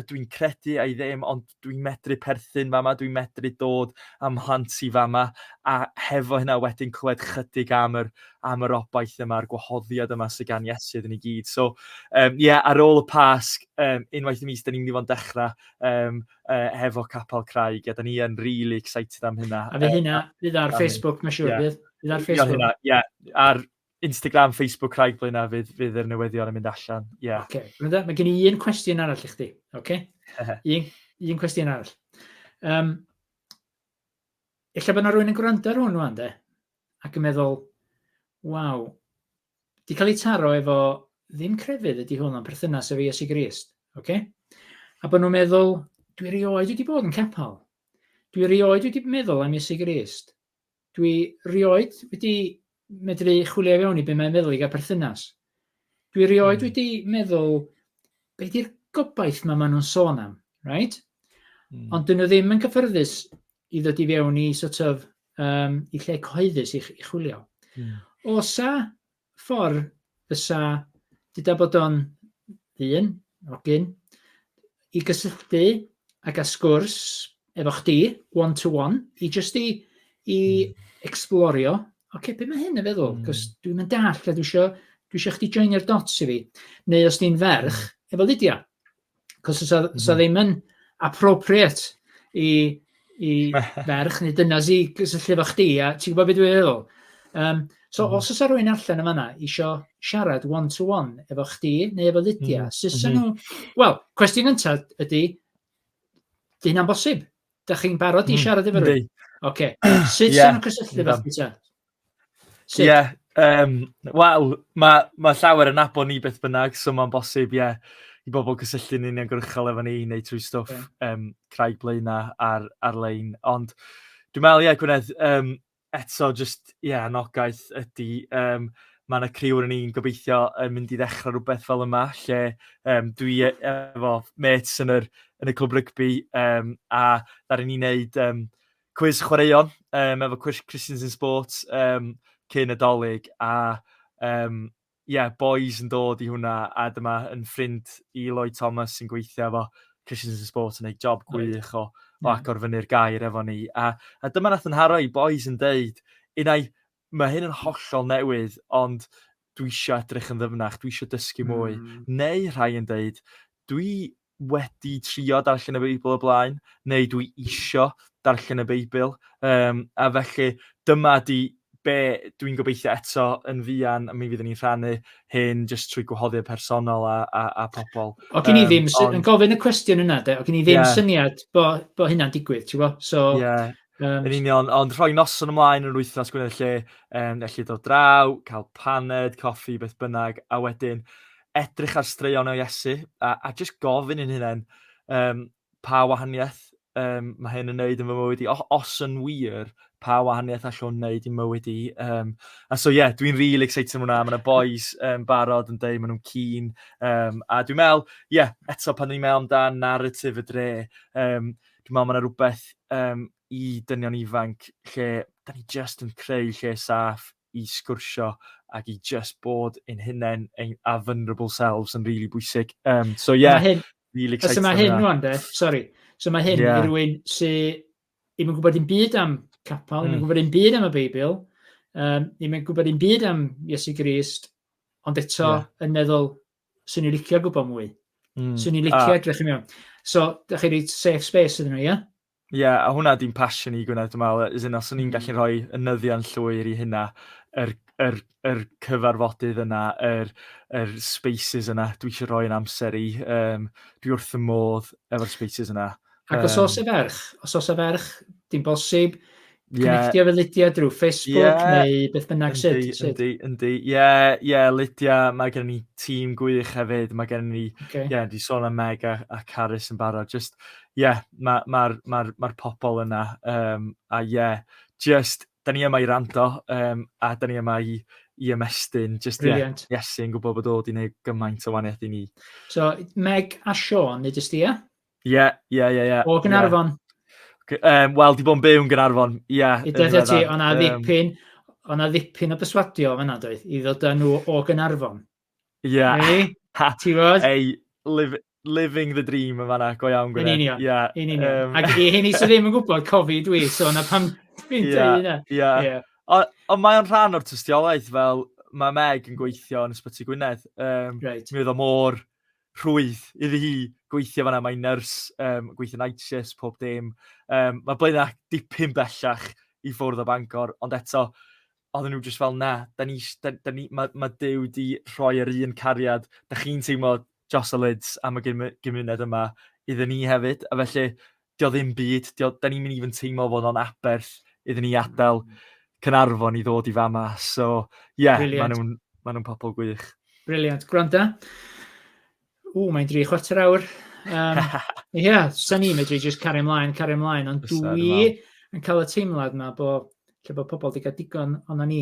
Speaker 2: ydw i'n credu ai ddim, ond dwi'n medru perthyn fama, dwi'n medru dod am hlant i fama, a hefo hynna wedyn clywed chydig am yr obaith yma, a'r gwahoddiad yma sydd gan Iesu iddyn ni gyd. So, ar ôl y Pasg, unwaith y mis, da ni'n mynd i fod yn dechrau hefo capel Craig, a da ni yn really excited am hynna.
Speaker 1: A fe hynna, fydd ar Facebook, mae'n siŵr, fydd ar Facebook.
Speaker 2: Ar Instagram, Facebook, Craig Blaenau, fydd yr newyddion yn mynd allan.
Speaker 1: Mae gen i un cwestiwn arall i chdi. Un cwestiwn arall. Ella bod yna rhywun yn gwrando ar hwn wan, de? Ac yn meddwl, waw, di cael ei taro efo ddim crefydd ydy hwn o'n perthynas efo Iesu Grist. A bod nhw'n meddwl, dwi rioed wedi bod yn capel. Dwi rioed wedi meddwl am Iesu Grist. Dwi rioed wedi medru chwilio fewn i be mae'n meddwl i gael perthynas. Dwi rioed wedi meddwl be di'r gobaith maen nhw'n sôn am, right? Ond dyn nhw ddim yn cyffyrddus i ddod i fewn i sort of i lle cyhoeddus i chwilio. Osa ffordd fysa dyda bod o'n ddyn, ogyn, i gysylltu ac a sgwrs efo chdi, one-to-one, i just i explorio, be mae hyn yn feddwl? Cos dwi'n mynd dall, a dwi eisiau chdi joinio'r dots i fi. Neu os di'n ferch, efo Lydia. Cos os ddim yn appropriate i ferch neu dynas i gysylltu efo chdi, a ti'n gwybod beth dwi'n feddwl? So, os oes rhywun allan yn fanna isio siarad one-to-one efo chdi neu efo Lydia, sut nhw... Wel, cwestiwn gyntaf ydy, di hynna'n bosib? Da chi'n barod i siarad efo rhywun? Oce. Sut sy'n nhw'n cysylltu efo chdi ta?
Speaker 2: Ie, wel, mae llawer yn abo ni beth bynnag, so mae'n bosib, i bobl cysylltu'n uniongyrchol efo ni, neu trwy stwff Craig Blaenau ar-lein. Ond dwi'n meddwl, Gwynedd, eto, just, anogaeth ydy, mae yna criw yn ni'n gobeithio yn mynd i ddechrau rhywbeth fel yma, lle dwi efo mates yn y clwb rygbi, a ddaru ni'n neud cwiz chwaraeon, efo Christians in Sports, cyn y dolyg, a boys yn dod i hwnna, a dyma yn ffrind i Lloyd Thomas sy'n gweithio efo Christians in Sports yn ei job gwych o acor fyny'r gair efo ni. A dyma nath yn nharo i boys yn deud, mae hyn yn hollol newydd, ond dwi eisiau edrych yn ddyfnach, dwi eisiau dysgu mwy. Neu rhai yn deud, dwi wedi trio darllen y Beibl o blaen, neu dwi eisiau darllen y Beibl. A felly, dyma di be dwi'n gobeithio eto yn fuan, a mi fydd ni'n rhannu hyn jyst trwy gwahoddiad personol a pobl.
Speaker 1: O gen i ddim, yn gofyn y cwestiwn yna, o gen i ddim syniad bo hynna'n digwydd, ti'n bo?
Speaker 2: Yn union, ond rhoi noson ymlaen yn yr wythnos Gwynedd lle, felly dod draw, cael paned, coffi, beth bynnag, a wedyn edrych ar straeon o Iesu, a jyst gofyn yn hynny, pa wahaniaeth mae hyn yn neud yn fy mywyd i, os yn wir, pa wahaniaeth allwn wneud i mywyd i. A so dwi'n really excited am hwnna, mae yna boys barod yn deud, mae nhw'n keen, a dwi'n meddwl, eto pan ni'n meddwl amdan narratif y dre, dwi'n meddwl mae yna rhywbeth i dynion ifanc lle da ni just yn creu lle saff i sgwrsio ac i just bod yn hunain a vulnerable selves yn really bwysig. So really excited.
Speaker 1: So mae hyn rwan de, sorry. So mae hyn i rywun sy'n ddim yn gwybod un byd am capel, ddim yn gwybod un byd am y Beibl, ddim yn gwybod un byd am Iesu Grist, ond eto yn meddwl, swn i'n licio gwybod mwy. Swn i'n licio edrych yn mewn. So, da chi wedi safe space ydyn nhw,
Speaker 2: a hwnna di'n passion i Gwynedd, dwi'n meddwl. Os o'n i'n gallu rhoi ynyddion llwyr i hynna, yr cyfarfodydd yna, yr spaces yna, dwi eisiau rhoi yn amser i. Dwi wrth y modd efo'r spaces yna.
Speaker 1: Ac os oes y ferch, dim bosib, connectio fe Lydia drwy Facebook neu beth bynnag sydd.
Speaker 2: Yndi. Lydia, mae gen ni tîm gwych hefyd, mae gen ni, di sôn am Meg a Carys yn barod, just, mae'r pobl yna, just, da ni yma i rando, a da ni yma i ymestyn, just, Iesu'n gwybod bod dod i wneud gymaint o waniaeth i ni.
Speaker 1: So, Meg a Sean, nid ysdi,
Speaker 2: Ie.
Speaker 1: O Gaernarfon?
Speaker 2: Wel, di bod yn byw yn Gaernarfon,
Speaker 1: I dweud ti, o'na ddipyn o byswadio fan'na, doedd, i ddod â nhw o Gaernarfon. Ti fod?
Speaker 2: Living the dream yn fan'na, go iawn, Gwynedd.
Speaker 1: Yn union. Ac i hynny sydd ddim yn gwybod, cofi dwi, so o'na pam dwi'n dweud yna.
Speaker 2: Ond mae o'n rhan o'r tystiolaeth, fel mae Meg yn gweithio yn Ysbyty Gwynedd. Mi oedd o mor rhwydd iddi hi gweithio fan'na, mae'n nyrs, gweithio night shifts, pob dim. Mae Blaenau dipyn bellach i ffwrdd o Bangor, ond eto, oedden nhw jyst fel na, mae Duw di rhoi yr un cariad, da chi'n teimlo dros y lids am y gymuned yma iddyn ni hefyd, a felly, dio ddim byd, da ni'n mynd i fy teimlo fod o'n aberth iddyn ni adael Caernarfon i ddod i fama, so, mae nhw'n pobl gwych.
Speaker 1: Briliant, gwranda. Mae'n 3/4 awr. Sa'n ni'n medru just cario ymlaen, ond dwi yn cael y teimlad yma bod pobl wedi cael digon o'na ni.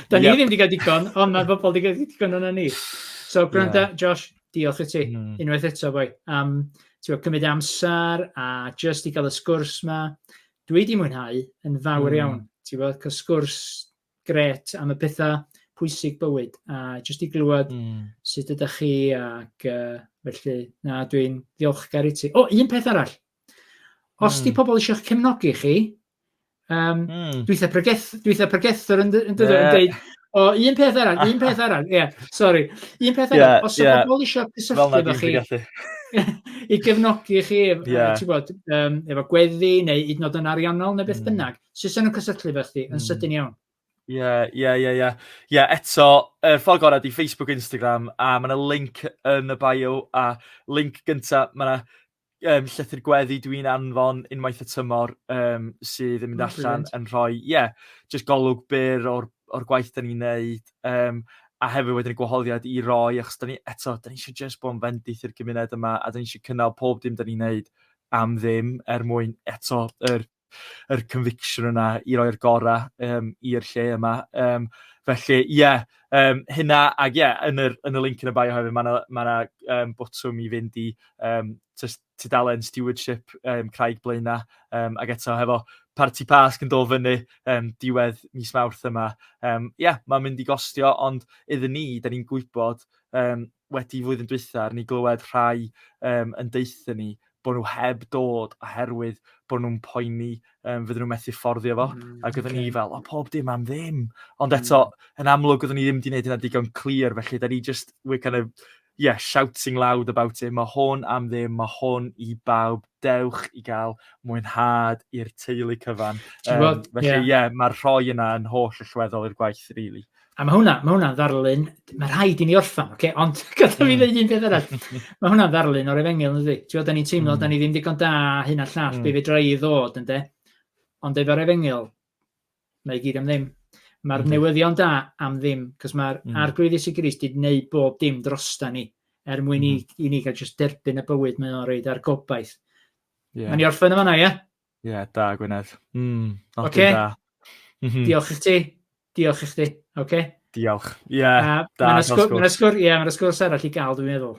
Speaker 1: Da ni ddim wedi cael digon, ond mae pobl wedi cael digon o'na ni. So, gwranda, Josh, diolch i ti, unwaith eto, boi. Cymryd amser a just i gael y sgwrs yma. Dwi wedi mwynhau yn fawr iawn. Cael sgwrs gret am y pethau pwysig bywyd, a jyst i glywed sut ydych chi, ac felly, dwi'n ddiolchgar i ti. Un peth arall. Os di pobl eisiau cefnogi chi, dweitha pregethwr yn dweud, un peth arall, sorry, un peth arall, os y pobl eisiau cysylltu efo chi, i gefnogi chi,
Speaker 2: Ie.
Speaker 1: ti'n bod, efo gweddi, neu hyd yn oed yn ariannol, neu beth bynnag, sut sy'n nhw'n cysylltu fe chdi, yn sydyn iawn.
Speaker 2: Ie, eto, ffordd gorau di Facebook, Instagram, a mae yna link yn y bio, a link gyntaf, mae yna llythyr gweddi dwi'n anfon unwaith y tymor sydd yn mynd allan yn rhoi, just golwg byr o'r gwaith da ni'n neud, a hefyd wedyn y gwahoddiad i roi, achos da ni eisiau just bod yn fendith i'r gymuned yma, a da ni eisiau cynnal pob dim da ni'n neud am ddim, mwyn eto yr conviction yna i roi'r gorau i'r lle yma. Felly, hynna, ac yn y link yn y bio hefyd, mae yna botwm i fynd i tudalen stewardship Craig Blaenau, ac eto hefo parti pasg yn dod fyny diwedd mis Mawrth yma. Mae'n mynd i gostio, ond iddyn ni, da ni'n gwybod wedi flwyddyn dwytha, ni glywed rhai yn deithio ni bod nhw heb dod oherwydd bod nhw'n poeni fydden nhw'n methu fforddio fo. Ac oedden ni fel, pob dim am ddim. Ond eto, yn amlwg, oedden ni ddim wedi gwneud hynna digon clir, felly da ni just, we're kind of, shouting loud about it. Mae hwn am ddim, mae hwn i bawb, dewch i gael mwynhad i'r teulu cyfan. Felly, mae'r rhoi yna yn holl allweddol i'r gwaith, really.
Speaker 1: A mae hwnna'n ddarlun, mae rhaid i ni orffan, ond gada fi ddweud un peth arall. Mae hwnna'n ddarlun o'r efengil, ydy. Da ni'n teimlo, da ni ddim digon da hyn a llall, be fedra i ddod, ynddo. Ond efo'r efengil, mae gyd am ddim. Mae'r newyddion da am ddim, cos mae'r arglwydd Iesu Grist wedi gwneud bob dim drosta ni, mwyn i ni gael just derbyn y bywyd mae'n roed ar gobaith. Mae ni orffen yma na,
Speaker 2: Ie, da, Gwynedd.
Speaker 1: Diolch i ti. Diolch i chdi, oce?
Speaker 2: Diolch. Da.
Speaker 1: Mae'n sgwrs arall i gael, dwi'n meddwl.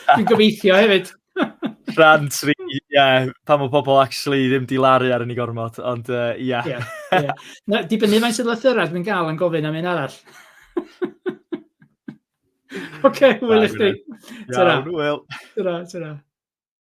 Speaker 1: Dwi'n gobeithio hefyd.
Speaker 2: Rhan 3, pan mae pobl actually ddim di laru ar yn ei gormod, ond
Speaker 1: Dibynnu mae'n sydd lythyrau dwi'n gael yn gofyn am un arall. Oce, wyl i chdi.
Speaker 2: Iawn, wyl.
Speaker 1: Tara.